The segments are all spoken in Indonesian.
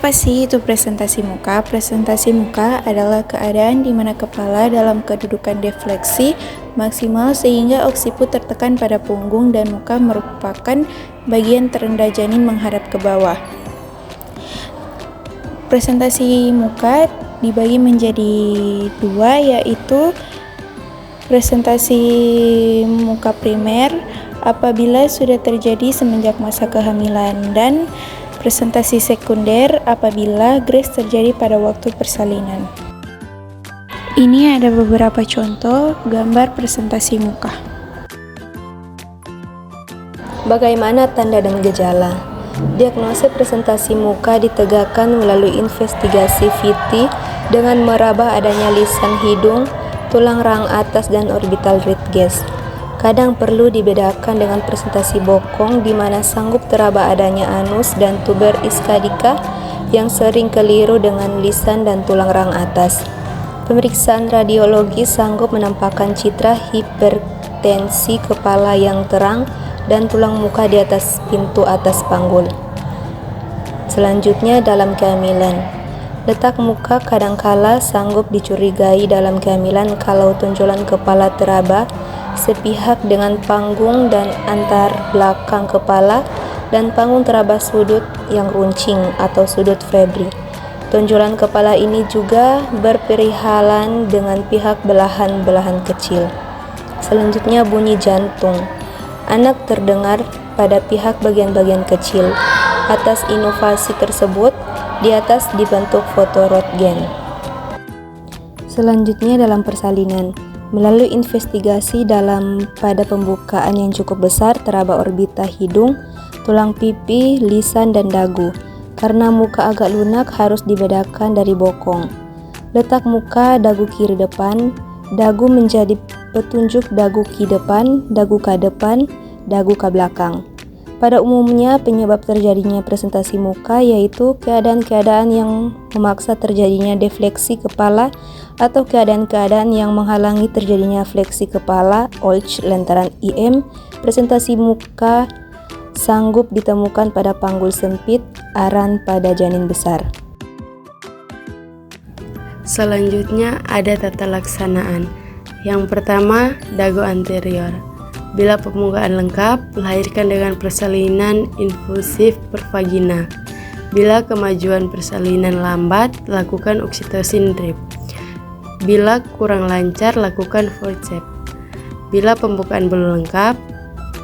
Apa sih itu presentasi muka? Presentasi muka adalah keadaan di mana kepala dalam kedudukan defleksi maksimal sehingga oksiput tertekan pada punggung dan muka merupakan bagian terendah janin menghadap ke bawah. Presentasi muka dibagi menjadi dua, yaitu presentasi muka primer apabila sudah terjadi semenjak masa kehamilan dan presentasi sekunder apabila GRACE terjadi pada waktu persalinan. Ini ada beberapa contoh gambar presentasi muka. Bagaimana tanda dan gejala? Diagnosis presentasi muka ditegakkan melalui investigasi VT dengan meraba adanya lisan hidung, tulang rahang atas, dan orbital rib cage. Kadang perlu dibedakan dengan presentasi bokong di mana sanggup teraba adanya anus dan tuber iskadika yang sering keliru dengan lisan dan tulang rahang atas. Pemeriksaan radiologi sanggup menampakkan citra hipertensi kepala yang terang dan tulang muka di atas pintu atas panggul. Selanjutnya dalam kehamilan. Letak muka kadangkala sanggup dicurigai dalam kehamilan kalau tonjolan kepala teraba sepihak dengan panggung dan antar belakang kepala dan panggung teraba sudut yang runcing atau sudut Fabry. Tonjolan kepala ini juga berperihalan dengan pihak belahan-belahan kecil. Selanjutnya bunyi jantung. Anak terdengar pada pihak bagian-bagian kecil. Atas inovasi tersebut, di atas dibentuk foto Röntgen. Selanjutnya dalam persalinan. Melalui investigasi pada pembukaan yang cukup besar teraba orbita hidung, tulang pipi, lisan, dan dagu. Karena muka agak lunak harus dibedakan dari bokong. Letak muka dagu kiri depan, dagu menjadi petunjuk dagu ki depan, dagu ka depan, dagu ka belakang. Pada umumnya penyebab terjadinya presentasi muka yaitu keadaan-keadaan yang memaksa terjadinya defleksi kepala atau keadaan-keadaan yang menghalangi terjadinya fleksi kepala (OLCH) lantaran IM. Presentasi muka sanggup ditemukan pada panggul sempit, aran pada janin besar. Selanjutnya ada tata laksanaan. Yang pertama, dagu anterior. Bila pembukaan lengkap, lahirkan dengan persalinan infusif per vagina. Bila kemajuan persalinan lambat, lakukan oksitosin drip. Bila kurang lancar, lakukan forceps. Bila pembukaan belum lengkap,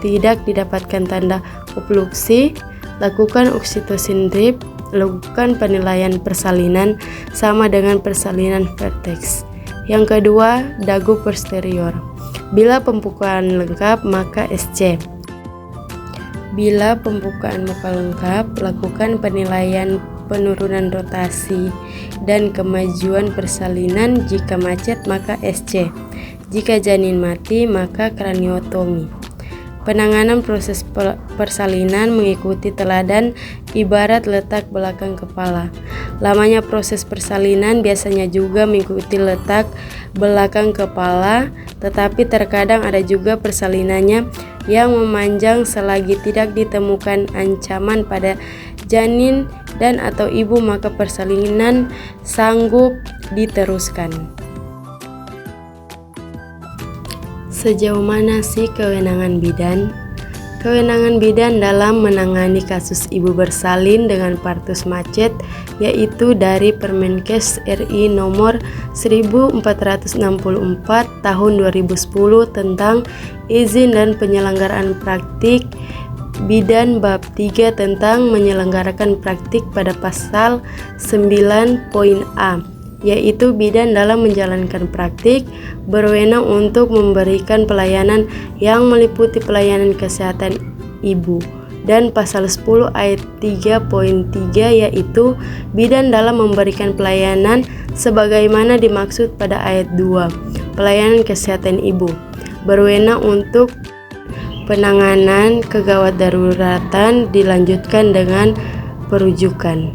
tidak didapatkan tanda obstruksi, lakukan oksitosin drip. Lakukan penilaian persalinan sama dengan persalinan vertex. Yang kedua, dagu posterior. Bila pembukaan lengkap, maka SC. Bila pembukaan muka lengkap, lakukan penilaian penurunan rotasi dan kemajuan persalinan. Jika macet, maka SC. Jika janin mati, maka kraniotomi. Penanganan proses persalinan mengikuti teladan ibarat letak belakang kepala. Lamanya proses persalinan biasanya juga mengikuti letak belakang kepala, tetapi terkadang ada juga persalinannya yang memanjang selagi tidak ditemukan ancaman pada janin dan atau ibu, maka persalinan sanggup diteruskan. Sejauh mana sih kewenangan bidan? Kewenangan bidan dalam menangani kasus ibu bersalin dengan partus macet yaitu dari Permenkes RI nomor 1464 tahun 2010 tentang izin dan penyelenggaraan praktik bidan bab 3 tentang menyelenggarakan praktik pada pasal 9.a, yaitu bidan dalam menjalankan praktik berwenang untuk memberikan pelayanan yang meliputi pelayanan kesehatan ibu, dan pasal 10 ayat 3.3 yaitu bidan dalam memberikan pelayanan sebagaimana dimaksud pada ayat 2 pelayanan kesehatan ibu, berwenang untuk penanganan kegawat daruratan dilanjutkan dengan perujukan.